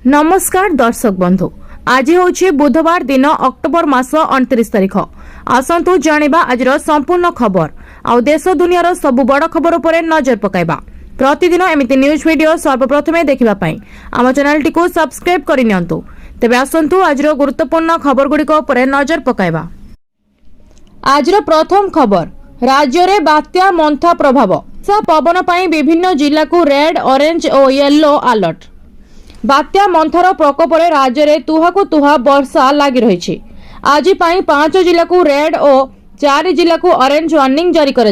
नमस्कार दर्शक बंधु, आज हूँ बुधवार दिन अक्टोबर मास 29 तारिख। आसतु जानिबा आज संपूर्ण खबर आउ देश दुनियार सबु बड़ खबर पर नजर पकाइबा। प्रतिदिन एमिति न्यूज वीडियो सर्वप्रथमे देखिबा पई आम चैनल टी को सब्सक्राइब करि नियंतु। तेबे आसतु आज गुरुत्वपूर्ण खबर गुड़िक पर नजर पकाइबा। आज प्रथम खबर, राज्य रे बात्या मंथा प्रभाव। पवन पई विभिन्न जिला को रेड, ऑरेंज और येलो अलर्ट। बात्या मंथार प्रकोप राज्य में तुहाकु तुहा वर्षा लगी रही। आज 5 जिला को रेड और 4 जिला को ऑरेंज वार्निंग जारी कर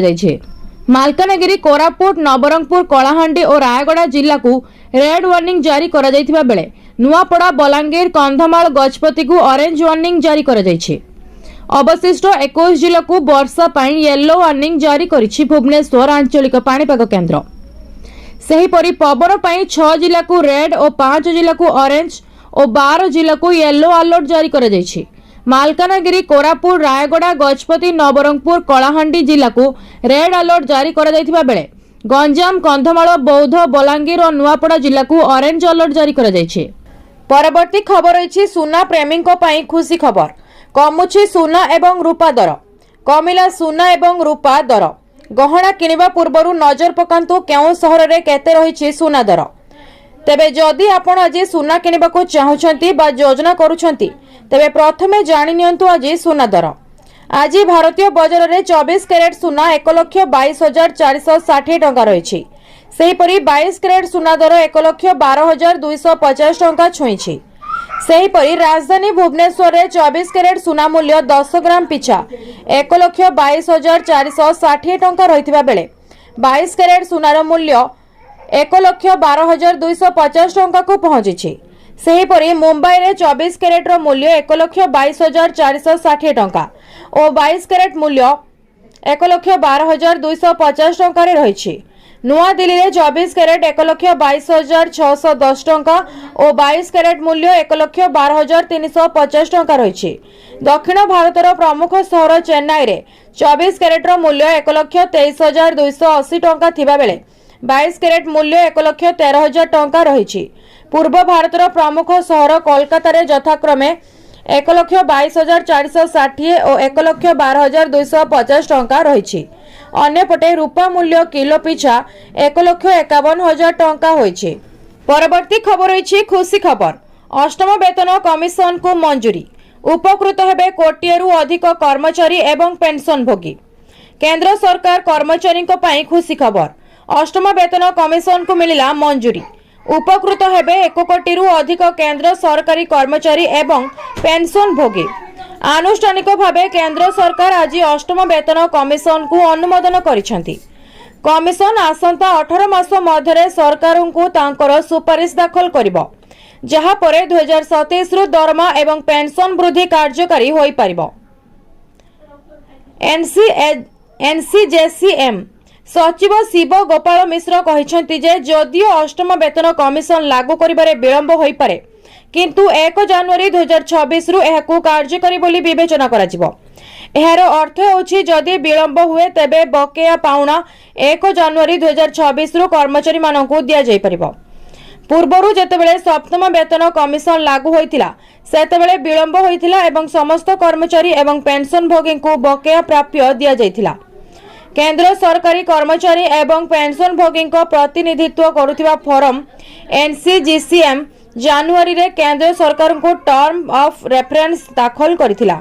मालकानगिरी, कोरापुट, नवरंगपुर, कलाहांडी और रायगड़ा जिला को रेड वार्निंग जारी कर बेले नुआपड़ा, बलांगीर, कंधमाल, गजपति को ऑरेंज वार्निंग जारी कर अवशिष्ट 21 जिला को वर्षा पाई येलो वार्निंग जारी करिछि भुवनेश्वर आंचलिक पाणीपाग केन्द्र। सेहीपरि पवन पाई 6 जिला को रेड और 5 जिला को ऑरेंज और 12 जिला को येलो अलर्ट जारी कर मालकानगिरी, कोरापुट, रायगड़ा, गजपति, नवरंगपुर, कलाहांडी जिला को रेड अलर्ट जारी कर बेले गंजाम, कंधमाल, बौद्ध, बलांगीर और नुआपड़ा जिला को ऑरेंज अलर्ट जारी कर परवर्ती खबर रही सुना प्रेमी खुशी खबर। कमुछि सुना एवं रूपा दर। कमिला सुना एवं रूपा दर। गहना किनिबा पूर्वरु नजर पकांतु केउ सहर रे केते रहिछि सुना दर। तेबे जदि आपण आज सुना किनिबाको चाहुछंती बा योजना करूछंती तेबे प्रथमे जानि नियंतु आज सुना दर। आज भारतीय बजार रे 24 कैरेट सुना 1,22,460 टंका रहिछि। सेहीपरि 22 कैरेट सुना दर 1,12,250 टंका छुईछि। सेहीपरि राजधानी भुवनेश्वर रे 24 कैरेट सुना मूल्य 10 ग्राम पिछा 1,22,460 टंका रहिथिबा बेले 22 कैरेट सुनार मूल्य 1,12,250 टंका को पहुंची। सेहीपरि मुंबई रे 24 कैरेट रो मूल्य 1,22,460 टंका और 22 कैरेट मूल्य 1,12,250 टंका रे रहिछि। नुआ दिल्ली रे 24 कैरेट 1,22,610 टंका और 22 कैरेट मूल्य 1,12,350 टंका रही। दक्षिण भारतर प्रमुख सहर चेन्नई रे 24 कैरेट रो मूल्य 1,23,280 टंका थिबा बेले 22 कैरेट मूल्य 1,13,000 टंका रही। पूर्व भारतर प्रमुख सहर कोलकाता रे यथाक्रमे 1,22,460 और 1,12,250 टंका रही। अन्यपटे रूपा मूल्य किलो पिछा 1,51,000 टंका होइछि। परवर्ती खबर रही खुशी खबर। अष्टम वेतन कमिशन को मंजूरी। उपकृत हेबे कोटिएरु अधिक कर्मचारी एवं पेंशन भोगी। केंद्र सरकार कर्मचारी पई खुशी खबर। अष्टम वेतन कमिशन को मिलिला मंजूरी। उपकृत हेबे 1 कोटिरु अधिक केंद्र सरकारी कर्मचारी एवं पेंशन भोगी। आनुष्ठानिक भावे केंद्र सरकार आज अष्टम वेतन कमिशन को अनुमोदन करिसेंती। कमिशन आसंता 18 मास मध्यरे सरकार को तांकर सुपारिश दाखल करिबो, जहा परे 2027 रु दरमा एवं पेंशन वृद्धि कार्यकारी होई परिबो। एनसीजेसीएम सचिव शिव गोपाल मिश्र कहिसेंती जे जदियो अष्टम वेतन कमिशन लागू करिबारे विलंब होई पारे किंतु 1 जनवरी 2026 रु एहाकू कार्यकारी बोली विवेचना कराजिबो। एहार अर्थ होछि जदि विलंब हुए तेबे बकेया पाउना 1 जनवरी 2026 रु कर्मचारी मानकू दिया जाय परिबो। पूर्वरु जेतेबेले सप्तम वेतन कमिशन लागू होइतिला सेतेबेले विलंब होइतिला एवं समस्त कर्मचारी एवं पेंशन भोगी को बकेया प्राप्य दिया जायतिला। केंद्र सरकारी कर्मचारी एवं पेंशन भोगी प्रतिनिधित्व करुथिबा फॉर्म एनसीजीसीएम जनवरी रे केंद्र सरकार को टर्म ऑफ रेफरेंस दाखल करिथिला।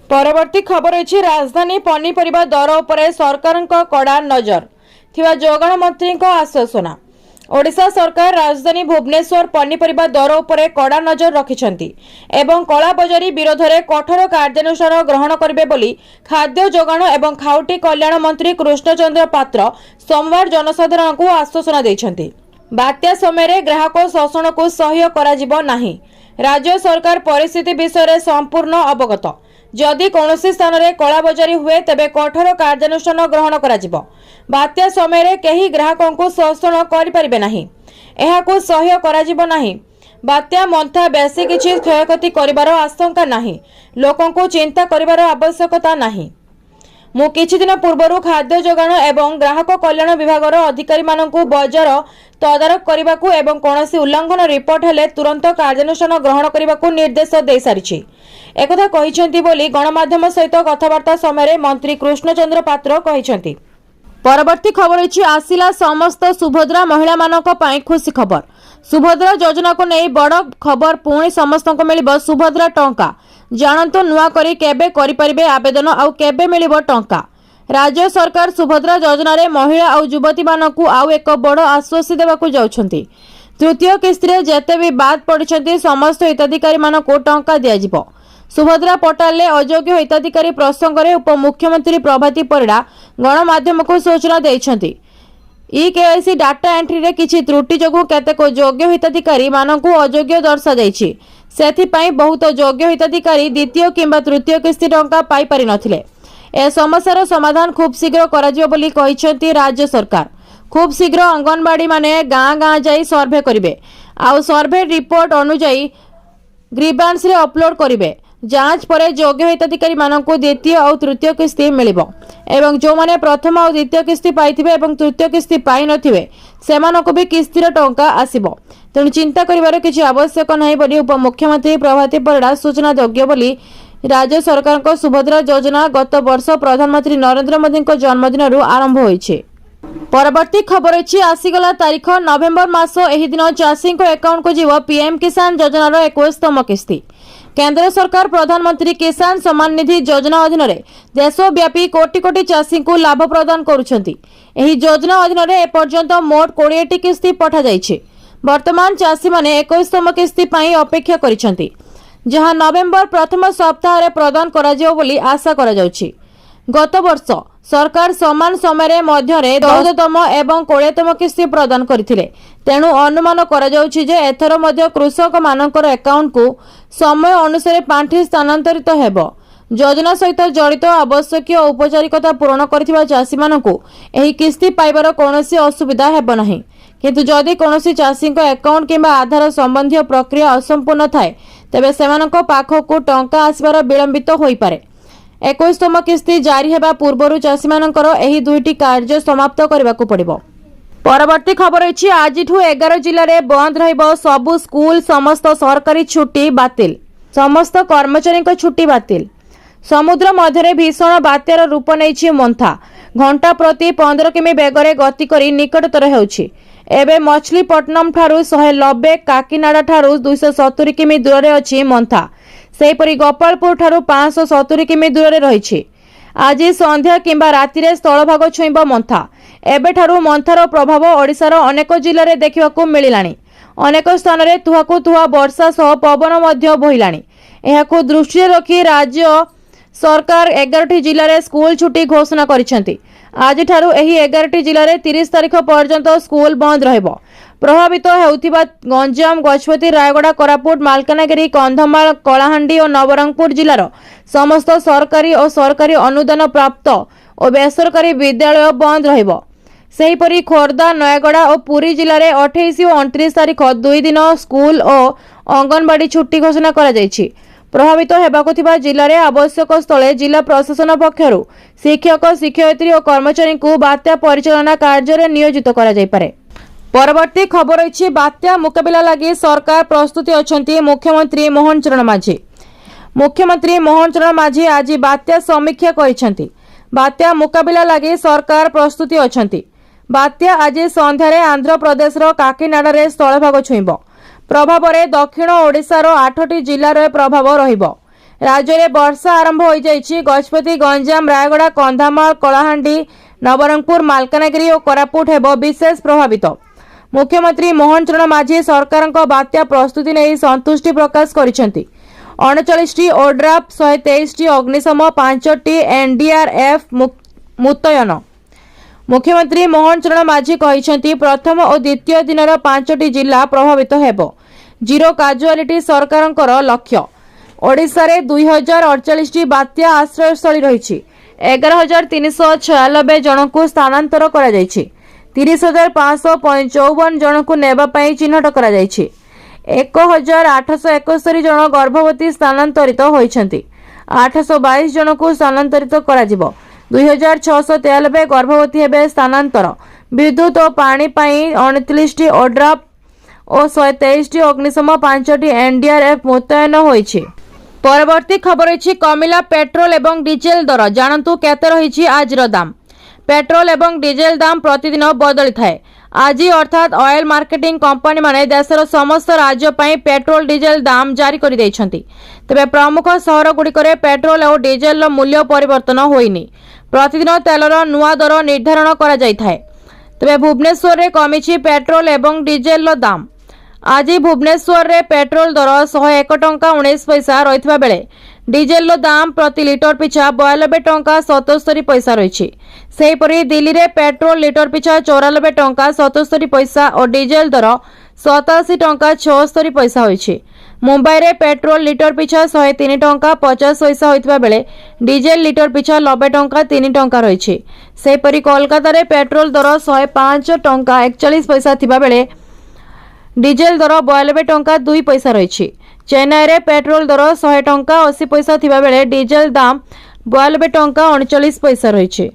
परवर्ती खबर अछि राजधानी पनीपरिबा दर उपरे सरकार कड़ा नजर थिबा जोगाण मंत्री आश्वासना। ओडिशा सरकार राजधानी भुवनेश्वर पनीपरिबा दर उपरे कड़ा नजर रखिछंती एवं कला बजारी विरोध में कठोर कार्यानुष्ठान ग्रहण करिवे बोली खाद्य जोगाण एवं खाउटी कल्याण मंत्री कृष्णचंद्र पात्र सोमवार जनसाधारण को आश्वासना दैछंती। बात्या समय ग्राहक शोषण को सह्य कराजिबो नाही। राज्य सरकार परिस्थिति विषय संपूर्ण अवगत। जदि कौनसी स्थान में कला बजारी हुए तेबे कठोर कार्यानुष्ठान ग्रहण कराजिबो। बात्या समय केही ग्राहकों को शोषण करि परिबे नाही। एहाकू सह्य कराजिबो नाही। बात्या मंथा बेसी किछि क्षयक्षति करिबार आशंका नाही। लोकों को चिंता करिबार आवश्यकता नाही। ମୁଁ କିଛି दिन पूर्व खाद्य जोगाण एवं ग्राहक कल्याण विभाग अधिकारी मानकु बजार तदारख करने एवं कौनसी उल्लंघन रिपोर्ट हेले तुरंत कार्यानुष्ठान ग्रहण करने को निर्देश दे सारी एकथा कहिसेंती बोली गणमाध्यम सहित कथबार्ता समय मंत्री कृष्णचंद्र पात्र कहिसेंती। परवर्ती खबर अछि आसिला समस्त सुभद्रा महिला मानक पई खुशी खबर। सुभद्रा योजना को नहीं बड़ खबर पुणी समस्त को मिलिबो सुभद्रा टंका जानतु नुआ करी केबे करि परिबे आवेदन आउ केबे मिलिबो टंका। राज्य सरकार सुभद्रा योजना रे महिला आउ युवती मानकु आउ एक बड़ आश्वासन देबाकु जाउछंती। तृतीय किस्ती रे जेते भी बाद पड़िछंती समस्त हिताधिकारी मानकु टंका दिया जिवो। सुभद्रा पोर्टाल ले अयोग्य हिताधिकारी प्रसंग रे उपमुख्यमंत्री प्रभाती परिडा गणमाध्यम को सूचना देइछंती। केवाईसी डाटा एंट्री रे किछि त्रुटि जोगु केतेक योग्य हिताधिकारी मानकु अयोग्य दर्शा जाइछि। सेथिपाई बहुत योग्य हिताधिकारी द्वितीय किंबा तृतीय किस्ती टंका पाई पारि नथिले। ए समस्यार समाधान खूब शीघ्र कराजियो बोली कहिसेंती राज्य सरकार। खूब शीघ्र अंगनवाड़ी माने गाँ गाँ जाई सर्वे करिवे आउ सर्वे रिपोर्ट अनुसार ग्रीवांस रे अपलोड करिवे। जांच पर योग्य हिताधिकारी मानकु द्वितीय और तृतीय किस्ती मिलिबो एवं जो माने प्रथम और द्वितीय किस्ती पाइथिबे एवं तृतीय किस्ती पाइ नथिबे सेमानकु भी किस्तीर टंका आसीबो। तेणु चिंता करिवार किछि आवश्यक नाही बोली उपमुख्यमंत्री प्रभाती परिडा सूचना योग्य बोली राज्य सरकार को सुभद्रा योजना गत वर्ष प्रधानमंत्री नरेंद्र मोदी जन्मदिन आरंभ होइछे। परवर्ती खबर अछि आसीगला तारीख नवेम्बर मास एही दिन चाषी अकाउंट को जीव पीएम किसान योजनार 21तम किस्ती। केंद्र सरकार प्रधानमंत्री किसान सम्मान निधि योजना अधीन देशव्यापी कोटी कोटी चाषी को लाभ प्रदान करुछंती। एही योजना अधीन एपर्यंत मोट 20टी किस्ती पठा जाइछे। वर्तमान चाषी माने 21तम किस्ती पाई अपेक्षा करिछंती जहां नवेम्बर प्रथम सप्ताह रे प्रदान करा जिवो बोली आशा करा जाउछि। गत वर्ष सरकार समान समय मध्य 14तम एवं 20तम किस्ती प्रदान करथिले। तेणु अनुमान करा जाउछि जे एथर मध्य कृषक मानकर अकाउंट को समय अनुसार पांठी स्थानांतरित हेबो। योजना सहित जड़ित आवश्यक औपचारिकता पूर्ण करथिबा चाषी मानकु एही किस्ती पाइबार कोनोसी असुविधा हेबो नाही। किंतु जदि कोनोसी चाषी अकाउंट किंबा आधार संबंधी प्रक्रिया असंपूर्ण थाए तेबे सेमानक पाखकु टंका आसिबार विलंबित होई पारे। 21तम किस्ती जारी हेबा पूर्वरु चाषी मानकर एही दुईटी कार्य समाप्त करबाकू पड़िबो। परवर्ती खबर अछि आजिठु 11 जिल्ला रे बंद रहिबो सबु स्कूल समस्त सरकारी छुट्टी बातिल। समस्त कर्मचारी छुट्टी बातिल। समुद्र मध्य भीषण बात्यार रूप नैछि मंथा। घंटा प्रति 15 किमी बेगरे गति करी निकटतर हेउछि। एबे मछलीपट्टनम ठारू 190 काकीनाडा ठारू 270 किमी दूर रे अछि मंथा। सेहीपरि गोपालपुर ठारू 570 किमी दूर रे रहिछि। आज संध्या किंबा राति रे स्थलभाग छुईब मंथा। एबे ठारू मंथार प्रभाव ओडिशार अनेक जिल्ला रे देखिबाकू मिलिलानी। अनेक स्थान रे तुहाकू तुहा वर्षा सह पवन मध्य बोहिलानी। एहाकू दृष्टि रखी राज्य सरकार 11टी जिल्ला रे स्कूल छुट्टी घोषणा करिसेंती। आज ठारू एही 11टी जिल्ला रे 30 तारिख पर्यंत स्कूल बंद रहिबो। प्रभावित हेउथिबा गंजाम गजपति रायगड़ा कोरापुट मालकानगिरी कंधमाल कलाहांडी और नवरंगपुर जिल्लार समस्त सरकारी और सरकारी अनुदान प्राप्त और बेसरकारी विद्यालय बंद रहिबो। सेहीपरि खोर्धा नयागड़ा और पुरी जिल्ला रे 28 और 29 तारिख 2 दिन स्कूल और अंगनवाड़ी छुट्टी घोषणा करा जायछि। प्रभावित हेबाकु थिबा जिल्ला रे आवश्यक स्थले जिला प्रशासन पक्षरु शिक्षक शिक्षयित्री और कर्मचारी को बात्या परिचालना कार्य रे नियोजित करा जाय पारे। परवर्ती खबर अछि बात्या मुकाबिला लागि सरकार प्रस्तुति अछंती मुख्यमंत्री मोहन चरण माझी। मुख्यमंत्री मोहन चरण माझी आज बात्या समीक्षा करिसेंती। बात्या मुकाबिला लागि सरकार प्रस्तुति अछंती। बात्या आज संध्यारे आंध्र प्रदेश रो काकीनाडा रे स्थलभाग छुईब। प्रभाव रे दक्षिण ओडिशा रो 8टी जिल्ला रे प्रभाव रहिबो। राज्य रे वर्षा आरंभ होई जाईछि। गजपति गंजाम रायगड़ा कंधामाल कलाहांडी नवरंगपुर मालकानगिरी और कोरापुट हेबो विशेष प्रभावित। मुख्यमंत्री मोहन चरण माझी सरकार बात्या प्रस्तुति नहीं संतुष्टि प्रकाश करिसेंती। 39टी ओड्राफ 123टी अग्निशम 5टी एनडीआरएफ मुतयन। मुख्यमंत्री मोहन चरण माझी कहिसेंती प्रथम और द्वितीय दिनर 5टी जिला प्रभावित हेबो। जीरो काजुआलिटी सरकारଙ୍କର लक्ष्य। ओडिशा रे 2048टी बात्या आश्रयस्थली रहिछि। 11396 जनकु स्थानांतर करा जायछि। 30,555 जनकु नेबा पई चिन्हट करा जायछि। 1871 जन गर्भवती स्थानांतरित होइछन्ति। 822 जनकु स्थानांतरित करा जिवो। 2693 गर्भवती हेबे स्थानांतर। विद्युत और पानी पाई 29 ओड्राफ और 123 अग्निशम 5 एनडीआरएफ मुतयन होईछि। परवर्ती खबर अछि कमिला पेट्रोल एवं डीजेल दर। जानतु केते रहिछि आजर दाम। पेट्रोल एवं डीजेल दाम प्रतिदिन बदली थाए। आज अर्थात ऑयल मार्केटिंग कंपनी माने देशर समस्त राज्य पई पेट्रोल डीजेल दाम जारी कर दैछंती। तबे प्रमुख शहर गुड़िकरे पेट्रोल और डीजेल मूल्य परिवर्तन होइनी। प्रतिदिन तेलर नुआ दर निर्धारण करा जाय थाए। तबे भुवनेश्वर रे कमिछि पेट्रोल एवं डीजेल दाम। आज भुवनेश्वर रे पेट्रोल दर 101 टंका 19 पैसा रहितबा बेले डीजेल दाम प्रति लिटर पिछा 92 टंका 77 पैसा रही। सेहीपरि दिल्ली रे पेट्रोल लिटर पिछा 94 टंका 77 पैसा और डीजेल दर 87 टंका 76 पैसा होइछि। मुंबई रे पेट्रोल लिटर पिछा 103 टंका 50 पैसा होइतबा बेले डीजेल लिटर पिछा 90 टंका 3 टंका रही। सेहीपरि कोलकाता रे पेट्रोल दर 105 टंका 41 पैसा थिबा बेले डीजेल दर 92 टंका 2 पैसा रही। चेन्नई रे पेट्रोल दर 100 टंका 80 पैसा थिबा बेले डीजेल दाम 92 टंका 39 पैसा रही।